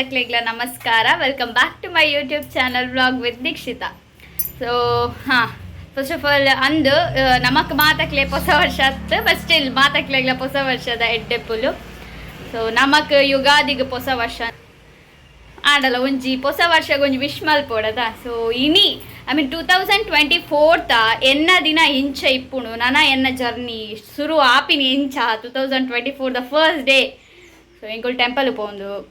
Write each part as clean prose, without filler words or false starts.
ಮಾತಕ್ಲೆಗ್ಲ ನಮಸ್ಕಾರ. Welcome back to my YouTube channel vlog with Deekshitha. So first of all ಅಂದು ನಮಕ್ ಮಾತಕ್ಲೆ ಹೊಸ ವರ್ಷ ಅತ್ತು, ಬಟ್ ಸ್ಟಿಲ್ ಮಾತಕ್ಲೆಗ್ಲ ಹೊಸ ವರ್ಷದ ಎಡ್ಡೆಪ್ಪುಲು. ಸೊ ನಮಕ್ ಯುಗಾದಿಗೆ ಹೊಸ ವರ್ಷ ಆಡಲ್ಲ ಒಂಜಿ ಹೊಸ ವರ್ಷಕ್ಕೆ ಒಂಜಿ ವಿಶ್ ಮಲ್ಪೋಡದ. ಸೊ ಇನಿ ಐ ಮೀನ್ 2024 ಎನ್ನ ದಿನ ಇಂಚ ಇಪ್ಪುಣು ನನ್ನ ಎನ್ನ ಜರ್ನಿ ಶುರು ಆಪಿನಿ ಇಂಚ 2024 ದ ಫಸ್ಟ್ ಡೇ. ಸೊ ಇಂಕೊಲ್ ಟೆಂಪಲ್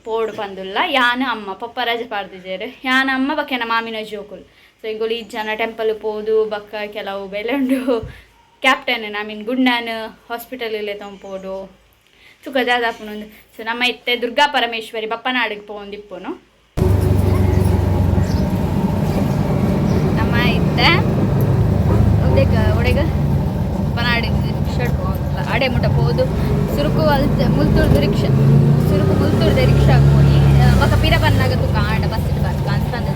ಪೋಡು ಪಂದುಲ್ಲ ಯಾನ ಅಮ್ಮ ಪಪ್ಪ ರಜೆ ಪಾಡ್ದಿದ್ದೇರು, ಯಾನ ಅಮ್ಮ ಬಕ್ಕೆನ ಮಾಮಿನ ಜೋಕುಲು. ಸೊ ಇಂಕೊಲ್ ಈ ಜನ ಟೆಂಪಲ್ ಪೋದು ಬಕ್ಕ ಕೆಲವು ಬೆಲೆಂಡು ಕ್ಯಾಪ್ಟನ್ ಐ ಮೀನ್ ಗುಂಡನ್ ಹಾಸ್ಪಿಟಲ್ ತೊಂಪೋಡು ಸುಖ ಜಾದಾಪುನೊಂದು. ಸೊ ನಮ್ಮ ಇತ್ತೆ ದುರ್ಗಾ ಪರಮೇಶ್ವರಿ ಬಪ್ಪನಾಡಿಗೆ ಪೋಂದಿಪ್ಪುನು. ನಮ್ಮ ಇತ್ತೆ ಒಡೆಗ ಬಪ್ಪನಾಡಿಗೆ ಶರ್ಟ್ ಹೋಗಲ್ಲ ಅಡೆ ಮುಟ್ಟ ಪೋದು ಸುರುಕು ಮುಲ್ತುಳ್ದು ರಿಕ್ಷಾ ಸುರುಕು ಮುಲ್ತುಳ್ದೆ ರಿಕ್ಷಾಗೆ ಹೋಗಿ ಬಕ್ಕ ಪಿರ ಬನ್ನಾಗ ತುಕ ಆಂಡ ಬಸ್ ಬರ್ಕ ಅಂತಂದ.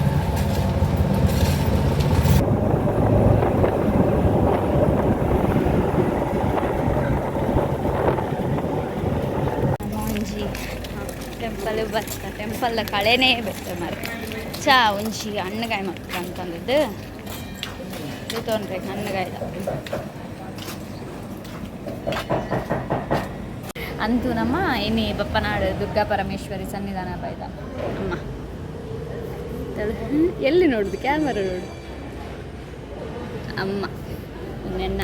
ಟೆಂಪಲ್ ಬತ್ತ ಟೆಂಪಲ್ ಕಳೆನೇ ಬೆಟ್ಟ ಮರ ಚಾ ಒಂಜಿ ಹಣ್ಣುಗಾಯಿ ಮಕ್ಕ ಅಂತಂದಿದ್ದು ಇದು ತೊಗೊಂಡ್ಬೇಕು ಹಣ್ಣುಗಾಯ್ದ ಅಂತೂ ನಮ್ಮ ಇನಿ ಬಪ್ಪನಾಡು ದುರ್ಗಾ ಪರಮೇಶ್ವರಿ ಸನ್ನಿಧಾನ ಬಾಯ್ದ ಅಮ್ಮ ಎಲ್ಲಿ ನೋಡುದು ಕ್ಯಾಮರಾ ನೋಡು ಅಮ್ಮ ನೆನ್ನ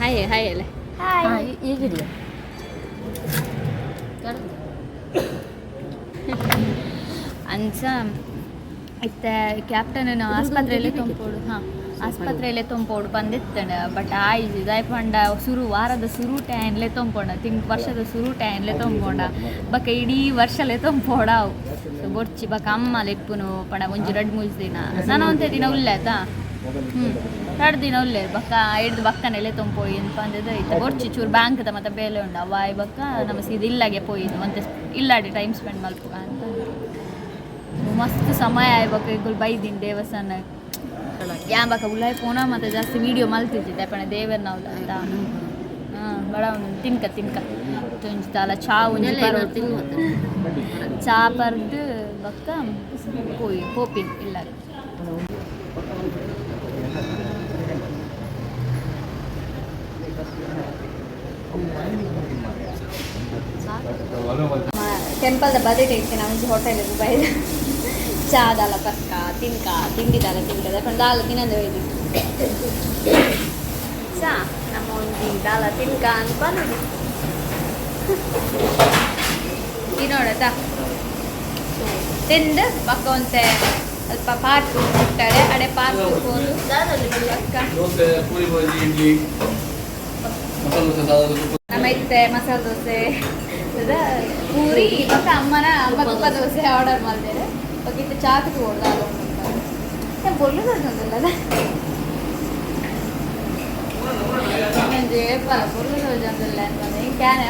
ಹಾಯ್ ಹಾಯ್ ಅಲ್ಲ ಹಾಯ್ ಈಗಿಲ್ಲ ಅಂಚ ಇತ್ತ ಕ್ಯಾಪ್ಟನ್ ಆಸ್ಪತ್ರೆಯಲ್ಲೇ ತೊಂಪೋಡು ಆಸ್ಪತ್ರೆಯಲ್ಲೇ ತೊಂಪೋಡು ಬಂದಿತ್ತಂಡ ಬಟ್ ಆಯ್ತು ಇದಾಯ್ಪಂಡ ವಾರದ ಶುರು ಟೈನ್ಲೆ ತೊಂಪೋಣ ವರ್ಷದ ಶುರು ಟೈನ್ಲೆ ತೊಂಪೋಂಡ ಬಕ್ಕ ಇಡೀ ವರ್ಷಲೆ ತೊಂಪೋಡ ಅವು. ಸೊ ಬೊರ್ಚಿ ಬಕ್ಕ ಅಮ್ಮ ಲೆಪ್ಪುನು ಪಂಡ ಒಂಜಿ 2-3 ದಿನ ನಾನು ಒಂದೇ ದಿನ ಉಲ್ಲೇತ 2 ದಿನ ಉಲ್ಲೆ ಬಕ್ಕ ಹಿಡ್ದು ಬಕ್ಕನೆಲೆ ತೊಂಪೋಯಿ ಅಂತ ಅಂದಿದ್ದು ಇತ್ತ ಬೊರ್ಚಿ ಚೂರು ಬ್ಯಾಂಕ್ದ ಮತ್ತೆ ಬೇಲೆ ಉಂಡು ಅವಾಯ್ ಬಕ್ಕ ನಮ್ಮ ಸೀದ ಇಲ್ಲಾಗೆ ಪೋಯಿದ್ದು ಮತ್ತೆ ಇಲ್ಲಾಡಿ ಟೈಮ್ ಸ್ಪೆಂಡ್ ಮಲ್ಪುಗ ಅಂತ ಮಸ್ತ್ ಸಮಯ ಆಯ್ಬೇಕು ಈಗ ಬೈದಿನ ದೇವಸ್ಥಾನ ಯಾ ಬಕ್ಕ ಉಲ್ಲಾಯ್ ಪೋನ ಮತ್ತೆ ಜಾಸ್ತಿ ವೀಡಿಯೋ ಮಲ್ತಿದ್ದೆ ಪಣ ದೇವರನ ಅಂತ ಬಡ ತಿನ್ಕ ತುಂಜಿತಲ್ಲ ಚಾ ಒಂಜಿ ಚಾ ಪರ್ದು ಬಕ್ಕ ಹೋಪಿನ್ ಇಲ್ಲ ಟೆಂಪಲ್ದ ಬದೆಟ್ ಇರ್ತೇನೆ ಒಂಜಿ ಹೋಟೆಲ್ ಬೈದ ಚಾದಲ್ಲ ಪಕ್ಕ ತಿಂಡಿದಲ್ಲ ತಿಂಕದ ಪಂಡ ದಾಲ ತಿನ್ನದು ಒಯ್ದು ಚಾ ನಮ್ಮ ಒಂಜಿ ದಾಲ ತಿನ್ಕ ಅಂತ ಬಂದು ತಿನ್ನೋಡದ ತಿಂದು ಪಕ್ಕ ಒಂತೆ ಅಲ್ಪ ಪಾರ್ಕ್ ಬಿಟ್ಟಾರೆ ಅಡೆ ಪಾರ್ಕ್ ಹೋದು ನಮ್ಮ ಇತ್ತೆ ಮಸಾಲೆ ದೋಸೆ ಪೂರಿ ಪಕ್ಕ ಅಮ್ಮ ತುಪ್ಪ ದೋಸೆ ಆರ್ಡರ್ ಮಾಡಿದ್ದೇನೆ ಬಕ್ಕಿತ್ತು ಚಾಕು ತೋಡ್ದು ಬೊಲ್ಲು ತೋಜೊಂದಿಲ್ಲದ ಬೊಲ್ಲು ತೋಜೊಂದಿಲ್ಲ ಅಂತಂದ್ರೆ ಕ್ಯಾನೆ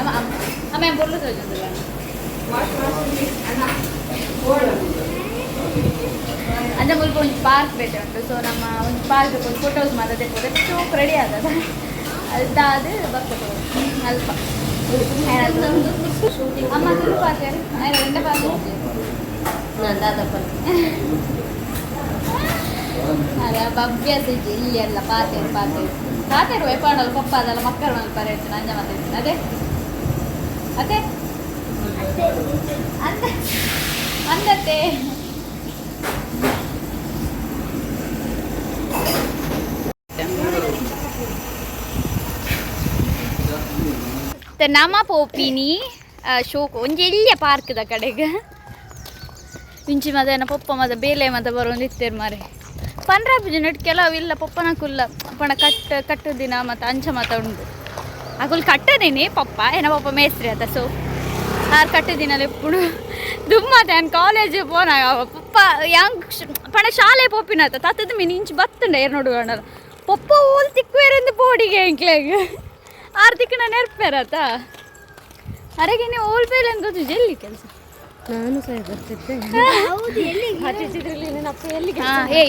ಅಮ್ಮ ಬೊಲ್ಲು ತೋಜೊಂದಿಲ್ಲ ಅಂದ್ರೆ ಮುಲ್ಪ ಒಂದು ಪಾರ್ಕ್ ಬೇಟೆ ಉಂಟು. ಸೊ ನಮ್ಮ ಒಂದು ಪಾರ್ಕ್ ಒಂದು ಫೋಟೋಸ್ ಮಾತದೆ ಚೂಕ್ ರೆಡಿ ಆಗದ ಅದಾದ ಬಕ್ಕ ಅಲ್ಪ ಅಮ್ಮ ತುಳು ಪಾತ್ರೆ ಎಂಟ ಪಾತ್ರೆ ಅದೇ ಅಭ್ಯಾಸ ಇಜ್ಜಿ ಇಲ್ಲಿ ಎಲ್ಲ ಪಾತ್ರೆ ವೈಪಾಡಲ್ಲ ಪಪ್ಪ ಅದೆಲ್ಲ ಮಕ್ಕಳು ಮಲ್ಪಾರ ಇರ್ತೀನಿ ಅಂಜ ಮಾತಾಡ್ತೀನಿ ಅದೇ ಅದೇ ಅಂದತ್ತೆ ನಮ್ಮ ಪೋಪಿನಿ ಶೋಕ್ ಒಂಜಿ ಎಲ್ಲಿಯ ಪಾರ್ಕ್ದ ಕಡೆಗೆ ಇಂಚಿ ಮದ ಪಪ್ಪ ಮದ ಬೇಲೆ ಮದ ಬರೋದು ಇತ್ತೇರು ಮಾರೆ 15 ದಿನ ಕೆಲವು ಇಲ್ಲ ಪಪ್ಪನ ಕುಲ್ಲ ಪಣ ಕಟ್ಟು ದಿನ ಮತ್ತು ಅಂಚ ಮತ ಉಂಡು ಅಕುಲ್ ಕಟ್ಟದೇನೆ ಪಪ್ಪ ಏನ ಪಪ್ಪ ಮೇಸ್ತ್ರಿ ಆತ. ಸೊ ಆರು ಕಟ್ಟು ದಿನ ಎప్పుడు ದುಮ್ಮತ್ತೆ ನಾನು ಕಾಲೇಜ್ ಪೋನ ಪಪ್ಪ ಯಾಂಗ್ ಪಣ ಶಾಲೆ ಪೋಪಿನತ್ತ ತತ್ತದ ಮೀನು ಇಂಚು ಬತ್ತಂಡ ಏರು ನೋಡುವ ಪಪ್ಪ ಓಲ್ ತಿಕ್ಕುವೇರೆಂದು ಪೋಡಿಗೆ ಎಂಕ್ಲೆಗೆ 6 ದಿಕ್ಕ ನಾನು ನೆರ್ಪೇರತ್ತ ಅರೆಗೆ ನೀವು ಓಲ್ ಬೇಲೆ ಅಂತ ಗೊತ್ತು ಎಲ್ಲಿ ಕೆಲಸ ನಾನು ಸಹ ಬರ್ತಿದ್ದೆ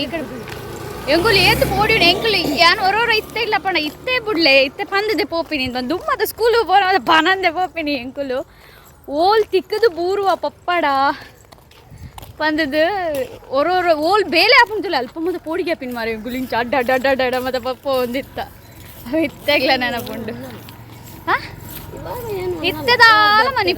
ಈ ಕಡೆ ಎಂಗುಲಿ ಏತು ಪೋಡಿ ಎಂಕುಲಿ ಯಾನು ಹೊರೋರ ಇತ್ತೆ ಇಲ್ಲ ಪಣ ಇತ್ತೆ ಬಿಡ್ಲೆ ಇತ್ತೆ ಪಂದದೆ ಪೋಪಿನಿ ಅಂತ ದುಮ್ಮದ ಸ್ಕೂಲು ಪೋನ ಪನಂದೆ ಪೋಪಿನಿ ಎಂಕುಲು ಓಲ್ ತಿಕ್ಕದು ಬೂರುವ ಪಪ್ಪಡ ಬಂದದ್ದು ಒರೊರ ಓಲ್ ಬೇಲೆ ಹಾಕೊಂತಿಲ್ಲ ಅಲ್ಪ ಮತ್ತೆ ಪೋಡಿಗೆ ಹಾಪಿನ ಮಾರಿ ಗುಲಿಂಚ ಅಡ್ಡ ಅಡ್ಡ ಅಡ್ಡ ಅಡ್ಡ ಅಡ್ಡ ಮತ್ತೆ ಪಪ್ಪ ಒಂದಿತ್ತ ಇತ್ತಾಗ್ಲ ನೆನಪುಂಡು ಹಾಂ ಇತ್ತದಾಲ ಮನೆ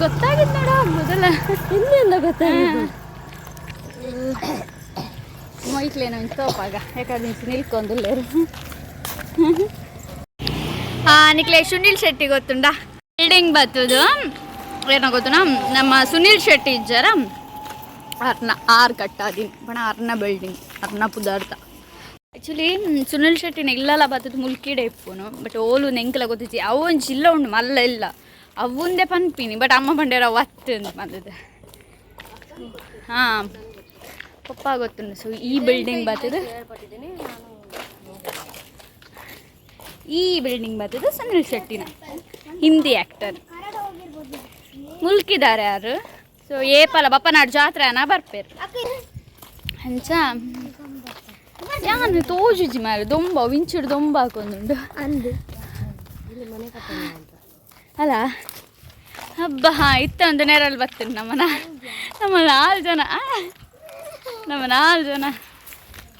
ಗೊತ್ತಾಗಿತ್ತು ನೋಡ ಮೊದಲ ಹಿಂದಿಂದ ಗೊತ್ತಾಗಿತ್ತು ಮೊಯ್ಕ್ಲೇನೋ ತೋಪಾಗ ಯಾಕಂದ್ರೆ ನಿಲ್ಕೊಂದಿಲ್ಲೇರು ನಿಕ್ಲೆ ಸುನೀಲ್ ಶೆಟ್ಟಿ ಗೊತ್ತುಂಡ ಬಿಲ್ಡಿಂಗ್ ಬರ್ತದು ಏನೋ ಗೊತ್ತುನಾ ನಮ್ಮ ಸುನೀಲ್ ಶೆಟ್ಟಿ ಇದ್ದಾರ ಅರ್ನ ಆರು ಕಟ್ಟಾದೀನಿ ಬಣ ಅರ್ನ ಬಿಲ್ಡಿಂಗ್ ಅರ್ನ ಪದಾರ್ಥ ಆ್ಯಕ್ಚುಲಿ ಸುನೀಲ್ ಶೆಟ್ಟಿನ ಇಲ್ಲಲ್ಲ ಬರ್ತದೆ ಮುಲ್ಕಿಡೆ ಇಪ್ಪುನು ಬಟ್ ಓಲು ನೆಂಕಲ ಗೊತ್ತಿತ್ತು ಅವು ಒಂದು ಜಿಲ್ಲ ಉಂಡು ಮಲ್ಲ ಇಲ್ಲ ಅವೊಂದೇ ಪನ್ಪಿನಿ ಬಟ್ ಅಮ್ಮ ಬಂಡೇರ ಒತ್ತು ಅಂತ ಬಂದದ್ದು ಹಾಂ ಪಪ್ಪ ಗೊತ್ತುಂಡು ಸೊ ಈ ಬಿಲ್ಡಿಂಗ್ ಬರ್ತದೆ ಸುನೀಲ್ ಶೆಟ್ಟಿನ ಹಿಂದಿ ಆ್ಯಕ್ಟರ್ ಮುಲ್ಕಿದ್ದಾರೆ ಯಾರು ಸೊ ಏಪಲ ಬಪ್ಪನಾಡು ಜಾತ್ರೆನ ಬರ್ಪೇರು ಅಂಚ ಯಾನು ತೋಜುಜಿ ಮಾರು ದೊಂಬ ವಿಂಚುಡು ದೊಂಬ ಹಾಕೊಂದುಂಡು ಅಲ್ಲ ಹಬ್ಬ ಹಾಂ ಇತ್ತ ಒಂದು ನೆರಳು ಬರ್ತೀನಿ ನಮ್ಮ 4 ಜನ ನಮ್ಮ 4 ಜನ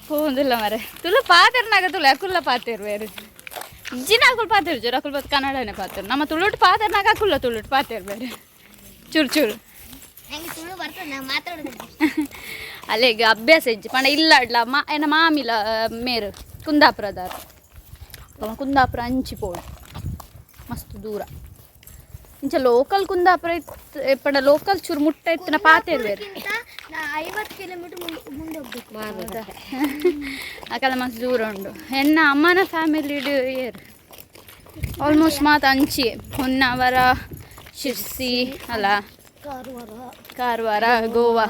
ಹೋಗುದಿಲ್ಲ ಮರೆ ತುಳು ಪಾತೆರ್ನಾಗ ತುಳು ಅಕುಲ್ಲ ಪಾತೆರ್ ಬೇರೆ ಇಜ್ಜಿನ ಅಕುಲ್ ಪಾತೆರ್ ಜೋರು ಅಕುಲ್ ಬತ್ ಕನ್ನಡನೇ ಪಾತೆರ್ ನಮ್ಮ ತುಳುಟ್ ಪಾತೆರ್ನಾಗ ಅಕುಲ್ಲ ತುಳುಟ್ ಪಾತೆರ್ ಬೇರೆ ಚೂರು ಚೂರು ಅಲ್ಲೇ ಈಗ ಅಭ್ಯಾಸ ಇಜ್ಜಿ ಪಂಡ ಇಲ್ಲ ಇಡ್ಲ ಏನ ಮಾಮಿಲ ಮೇರು ಕುಂದಾಪುರದಾರ ಕುಂದಾಪುರ ಅಂಚಿ ಪೋಡು ಮಸ್ತ್ ದೂರ ಇಂಚ ಲೋಕಲ್ ಕುಂದಾಪುರ ಇತ್ತು ಪಂಡ ಲೋಕಲ್ ಚೂರು ಮುಟ್ಟ ಇತ್ತಿನ ಪಾತೆರ್ ಬೇರೆ 50 ಕಿಲೋಮೀಟರ್ ಮುಂದೆ ಹೋಗ್ಬೇಕು ಅಕಲ್ಲ ಮಸ್ತ್ ದೂರ ಉಂಡು ಎನ್ನ ಅಮ್ಮನ ಫ್ಯಾಮಿಲಿ ಏರು ಆಲ್ಮೋಸ್ಟ್ ಮಾತು ಅಂಚಿ ಹೊನ್ನಾವರ ಶಿರ್ಸಿ ಅಲ್ಲ ಕಾರವಾರ ಗೋವಾ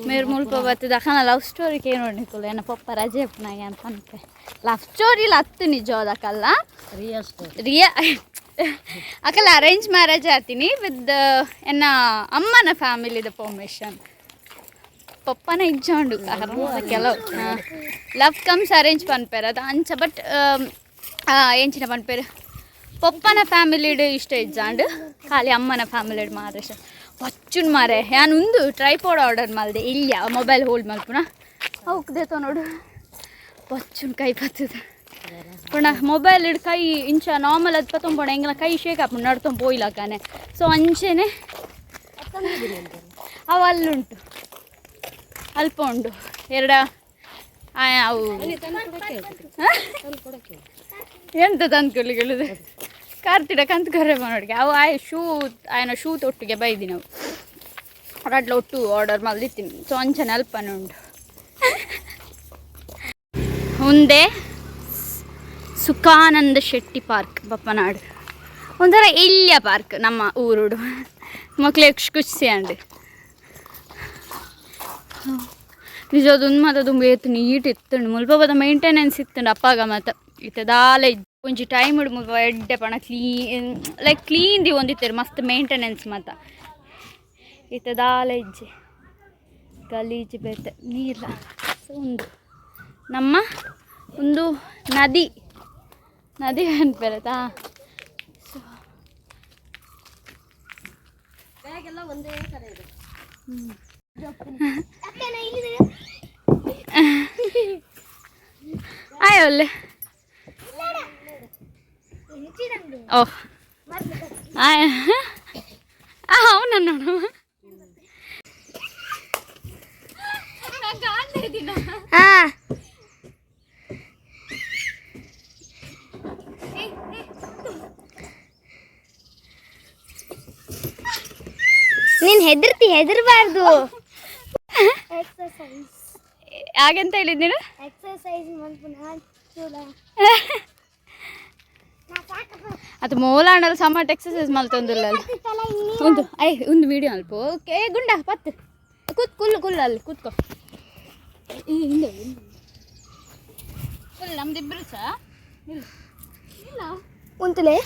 ಮೇರು ಮುಲ್ಪ ಬರ್ತದೆ ಅಕ್ಕನ ಲವ್ ಸ್ಟೋರಿಗೆ ಏನು ನೋಡಿಕೊಳ್ಳ ಏನ ಪಪ್ಪ ರಜೆ ನಾಗೆ ಅಂತ ಅನ್ಪೆ ಲವ್ ಸ್ಟೋರಿಲಿ ಹತ್ತು ನಿಜ ಅದಕ್ಕಲ್ಲ ರಿಯಾ ಅಕ್ಕಲ್ಲ ಅರೇಂಜ್ ಮ್ಯಾರೇಜ್ ಆತೀನಿ ವಿತ್ ಎನ್ನ ಅಮ್ಮನ ಫ್ಯಾಮಿಲಿದ ಪರ್ಮಿಷನ್ ಪಪ್ಪನ ಇಜ್ಜಾಂಡು ಕೆಲವು ಲವ್ ಕಮ್ಸ್ ಅರೇಂಜ್ ಪನ್ಪೇರು ಅದು ಅಂಚ ಬಟ್ ಎಂಚಿನ ಪನ್ಪೇರು ಪಪ್ಪನ ಫ್ಯಾಮಿಲಿಡ್ ಇಷ್ಟ ಇಜ್ಜಾಂಡು ಖಾಲಿ ಅಮ್ಮನ ಫ್ಯಾಮಿಲಿಡ್ ಮಾತ್ರ ಇಷ್ಟ ಹೊಚ್ಚುನ್ ಮಾರೆ ನಾನು ಒಂದು ಟ್ರೈಪೋಡ್ ಆರ್ಡರ್ ಮಾಡಿದೆ ಇಲ್ಲ ಮೊಬೈಲ್ ಹೋಲ್ಡ್ ಮಲ್ಪುನ ಹೋಗ್ದೇತ ನೋಡು ಹೊಚ್ಚುನ್ ಕೈ ಬರ್ತದೆ ಪುಣ ಮೊಬೈಲ್ ಹಿಡ್ ಕೈ ಇಂಚ ನಾರ್ಮಲ್ ಅದು ಪತ್ತೊಂಬೋಣ ಹೆಂಗಲ್ಲ ಕೈ ಶೇಕ್ ಹಾಕೊಂಡು ನಡ್ಕೊಂಡು ಪೋಯ್ಲಕ್ಕಾನೆ ಸೊ ಅಂಚೆನೆ ಅವು ಅಲ್ಲುಂಟು ಅಲ್ಪ ಉಂಡು ಎರಡ ಅವು ಎಂತ ತಂದ್ಕೊಳ್ಲಿಕ್ಕೆ ಹೇಳುದು ಕಾರ್ತಿಡ ಕಂತು ಕರೆ ಮಾಡೋಡಿಗೆ ಅವು ಶೂ ತೊಟ್ಟಿಗೆ ಬೈದಿ ನಾವು ರಡ್ಲ ಒಟ್ಟು ಆರ್ಡರ್ ಮಾಡಿದ್ದೀನಿ ಸೊ ಅಂಚನೆ ಅಲ್ಪನೇ ಉಂಟು ಮುಂದೆ ಸುಖಾನಂದ ಶೆಟ್ಟಿ ಪಾರ್ಕ್ ಬಪ್ಪನಾಡು ಒಂಥರ ಇಲ್ಲಿಯ ಪಾರ್ಕ್ ನಮ್ಮ ಊರುಡು ಮಕ್ಳಿಗೆ ಖುಷಿ ಅಂಡು ನಿಜವಾದ ಮತ ತುಂಬ ಎತ್ತು ನೀಟ್ ಇತ್ತುಂಡು ಮುಲ್ಪ ಬದ ಮೇಂಟೆನೆನ್ಸ್ ಇತ್ತುಂಡು ಅಪ್ಪಾಗ ಮತ ಇತ್ತದಾಲ ಒಂಜಿ ಟೈಮ್ ಇಡು ಮುಲ್ಪ ಎಡ್ಡೆ ಪಣ ಲೈಕ್ ಕ್ಲೀನ್ದಿ ಒಂದಿತ್ತೇರು ಮಸ್ತ್ ಮೇಂಟೆನೆನ್ಸ್ ಮತ ಇತ್ತದಾಲ ಇಜ್ಜೆ ಗಲೀಜು ಬೇತೆ ನೀರ ಒಂದು ನಮ್ಮ ಒಂದು ನದಿ ಅನ್ಪೇರತಾ ಒಂದೇ ಥರ ಇದೆ ಆಯ್ ಒಳ್ಳೆ ಓಹ್ ಆಯ್ ಅವನ ನೋಡು ನೀನು ಹೆದರ್ಬಾರ್ದು ಹಾಗೆಂತ ಹೇಳಿದ್ ನೀನು ಎಕ್ಸರ್ಸೈಸ್ ಅದು ಮೋಲಾಂಡಲ್ಲಿ ಸಮಾಟ್ ಎಕ್ಸರ್ಸೈಸ್ ಮಲ್ತೊಂದಿಲ್ಲ ಒಂದು ವಿಡಿಯೋ ಅಲ್ಪ ಓಕೆ ಗುಂಡ ಪತ್ತು ಕುಲ್ಲು ಅಲ್ಲಿ ಕೂತ್ಕೋ ಹಿಂದೆ ಫುಲ್ ನಮ್ದಿಬ್ಬರು ಸಹ ಇಲ್ಲ ಉಂತಲೇ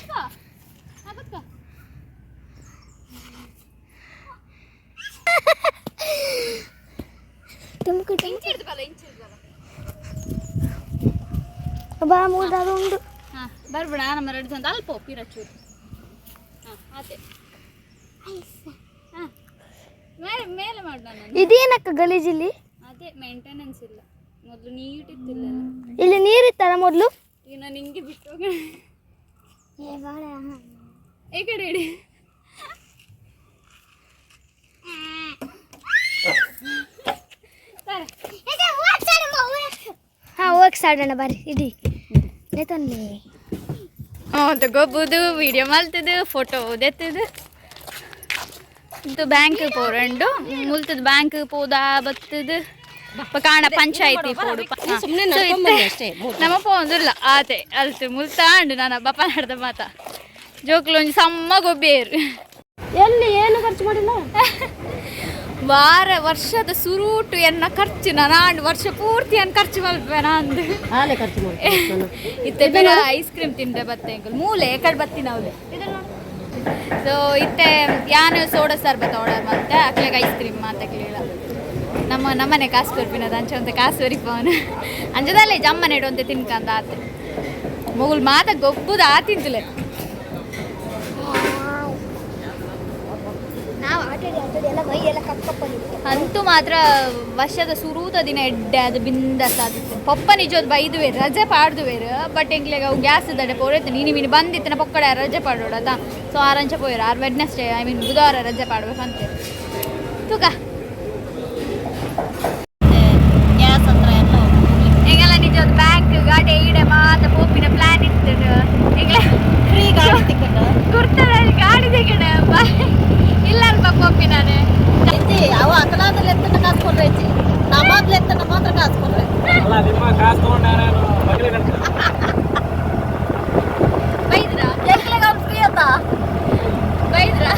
ಬರ್ಬೇಡ ನಮ್ಮ ರೆಡಿ ಅಂತ ಅಲ್ಪ ಪಿರಚೂರು ಹಾಂ ಅದೇ ಹಾಂ ಮೇಲೆ ಮೇಲೆ ಮಾಡು ನಾನು ಇದೇನಕ್ಕ ಗಲೀಜಿಲ್ಲಿ ಅದೇ ಮೇಂಟೆನೆನ್ಸ್ ಇಲ್ಲ ಮೊದಲು ನೀಟಿತ್ತಿಲ್ಲ ಇಲ್ಲಿ ನೀರಿತ್ತಲ್ಲ ಮೊದಲು ಈಗ ನಾನು ಹಿಂಗೆ ಬಿಟ್ಟು ಹೋಗೋಣ ಈ ಕಡೆ ಇಡಿ ಹಾಂ ಹೋಗಿ ಸಾಡೋಣ ಬರ್ರಿ ಇಡಿ ತಂದೆ ತಗೋಬೋದು ವಿಡಿಯೋ ಮಲ್ತದು ಫೋಟೋ ದೆತ್ತದು ಇದು ಬ್ಯಾಂಕ್ ಪೋರಂಡು ಮುಲ್ತದ ಬ್ಯಾಂಕ್ ಪೋದ ಬತ್ತದು ಕಾಣ ಪಂಚಾಯತಿ ಪೋಡು ನಮ್ಮ ಪೋಂದಿಲ್ಲ ಆತೆ ಅಲ್ತು ಮುಲ್ತಾಂಡು ನಾನು ಬಪ್ಪನಾಡ್ದ ಮಾತ ಜೋಕ್ಲು ಒಂಜಿ ಸಮ್ಮ ಗೊಬ್ಬೇರು ಎಲ್ಲಿ ಏನು ಖರ್ಚು ಮಾಡಿಲ್ಲ ವರ್ಷದ ಸುರೂಟು ಎನ್ನ ಖರ್ಚು ನಾನು ವರ್ಷ ಪೂರ್ತಿ ಏನು ಖರ್ಚು ಮಲ್ಪೇನ ಅಂದು ಇತ್ತೆ ಬೇಗ ಐಸ್ ಕ್ರೀಮ್ ತಿಂದೆ ಬತ್ತೆ ಮೂಲೆ ಕಡೆ ಬತ್ತೀನಿ ಅವ್ರು ಸೊ ಇತ್ತೆ ಯಾನು ಸೋಡಾ ಸರ್ಬತ್ ಆರ್ಡರ್ ಮತ್ತೆ ಅಕ್ಲೆಗೆ ಐಸ್ ಕ್ರೀಮ್ ಮಾತಾಗಲಿಲ್ಲ ನಮ್ಮನೆ ಕಾಸು ಕೊರ್ಪಿನದು ಅಂಚೆ ಅಂತ ಕಾಸು ವರಿಪವನು ಅಂಜದಲ್ಲೇ ಜಮ್ಮನೆ ಇಡೋಂತೆ ತಿನ್ಕಂತ ಆತೆ ಮೊಗುಲ್ ಮಾತ ಗೊಬ್ಬುದು ಆತಿಂತಲೇ ನಾವು ಆಟಾಡಿ ಎಲ್ಲ ಮೈ ಎಲ್ಲ ಕಪ್ಪಪ್ಪಿತ್ತು ಅಂತೂ ಮಾತ್ರ ವರ್ಷದ ಸುರೂತ ದಿನ ಎಡ್ಡೆ ಅದು ಬಿಂದಸ್ ಆದಿತ್ತು ಪಪ್ಪ ನಿಜವಾದ ಬೈದುವೇರು ರಜೆ ಪಾಡ್ದುವೇರು ಬಟ್ ಎಂಗ್ಲೆಗೆ ಅವು ಗ್ಯಾಸ್ ದಡೆ ಪೋರೈತೆ ನೀನು ಬಂದಿತ್ತು ಪೊಕ್ಕಡೆ ರಜೆ ಪಾಡೋಡದ ಸೊ ಆರಂಚೆ ಪೋಯರು ವೆಡ್ನೆಸ್ಡೇ ಬುಧವಾರ ರಜೆ ಪಾಡ್ಬೇಕಂತ ತೂಕ ಗ್ಯಾಸ್ ಹತ್ರ ಎಲ್ಲ ಈಗೆಲ್ಲ ನಿಜವಾದ ಬ್ಯಾಂಕ್ ಗಾಡಿ ಈಡೆ ಮಾತ ಪೋಪಿನ ಪ್ಲಾನ್ ಇತ್ತು ಈಗಲೇ ಫ್ರೀ ಗಾಡಿ ತಿಕ್ಕೊಂಡು ಗುರ್ತದಲ್ಲಿ ಗಾಡಿ ತೆಗಣ ಇಲ್ಲ ಅಲ್ಪ ಪೋಪಿ ನಾನು ಅವ ಅಕಲಾದಲ್ಲಿ ಎತ್ತನ ಕಾಸು ಕೊಡ್ರೆ ನಮ್ಮದ್ಲೆ ಎತ್ತನ ಮಾತ್ರ ಕಾಸು ಕೊಡ್ರೆ ಅಲ್ಲ ನಿಮ್ಮ ಕಾಸು ತಗೊಂಡು ಯಾರು ಮಗಳಿಗೆ ಬೈದ್ರಾ ಎಕ್ಲೆಗ ಅವ್ನು ಫ್ರೀ ಅಂತ ಬೈದ್ರಾ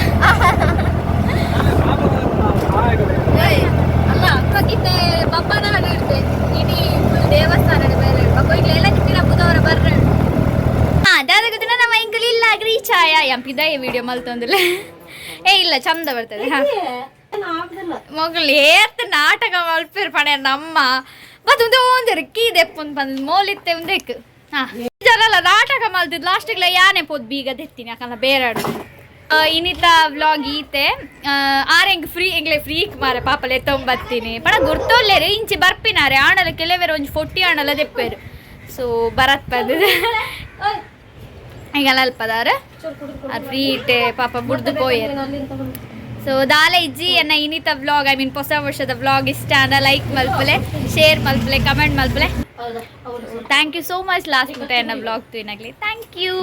ಅಲ್ಲ ಅಕ್ಕಕ್ಕಿಂತ ಬಪ್ಪನ ಹಾಡು ಇಡ್ತೆ ಇಡೀ ದೇವಸ್ಥಾನ ಬೇರೆ ಬಪ್ಪ ಈಗ ಎಲ್ಲ ನಿಂತಿನ ಬುಧವಾರ ಬರ್ರೆ ಅದಾದ ನಮ್ಮ ಇಂಕಲ್ ಇಲ್ಲ ರೀಚ್ ಆಯ ಎಂಪಿದ ಈ ವಿಡಿಯೋ ಮಲ್ತೊಂದಿಲ್ಲ ಇಲ್ಲ ಚಂದ ಬರ್ತದೆ ಹಾ ಮಗಳು ಏತ್ ನಾಟಕ ಮಲ್ಪಿರ್ ಪಣೆ ನಮ್ಮ ಮತ್ತೊಂದು ಒಂದಿರು ಕೀ ದೆಪ್ಪೊಂದು ಬಂದ್ ಮೋಲಿತ್ತೆ ಒಂದೆಕ್ ಹಾ ಜರಲ್ಲ ನಾಟಕ ಮಲ್ತಿದ್ ಲಾಸ್ಟಿಗೆ ಯಾನೆ ಪೋದ್ ಬೀಗ ದೆತ್ತೀನಿ ಯಾಕಂದ್ರೆ ಬೇರೆ ಇನ್ನಿತ ವ್ಲಾಗ್ ಈತೆ ಆರೆಂಗ್ ಫ್ರೀ ಎಂಗ್ಲೆ ಫ್ರೀಕ್ ಮಾರೆ ಪಾಪಲೆ ತೊಂಬತ್ತೀನಿ ಪಣ ಗುರ್ತೊಲ್ಲೇರು ಇಂಚಿ ಬರ್ಪಿನಾರೆ ಆಣಲ ಕೆಲವೇರು ಒಂಜಿ 40 ಆಣಲ ದೆಪ್ಪೇರು ಸೊ ಬರತ್ ಬಂದಿದೆ ಈಗೆಲ್ಲ ಅಲ್ಪದಾರ ಅದು ಫ್ರೀ ಇಟ್ಟೆ ಪಾಪ ಬುಡ್ದು ಪೋಯರು ಸೊ ದಾಲೆ ಇಜ್ಜಿ ಎನ್ನ ಇನ್ನಿತ ವ್ಲಾಗ್ ಹೊಸ ವರ್ಷದ ವ್ಲಾಗ್ ಇಷ್ಟ ಅನ್ನ ಲೈಕ್ ಮಲ್ಪಲೆ ಶೇರ್ ಮಲ್ಪಲೆ ಕಮೆಂಟ್ ಮಲ್ಪಲೆ thank you so much last ಎನ್ನ ವ್ಲಾಗ್ ತುಯಿನಾಗ್ಲಿ ಥ್ಯಾಂಕ್ ಯು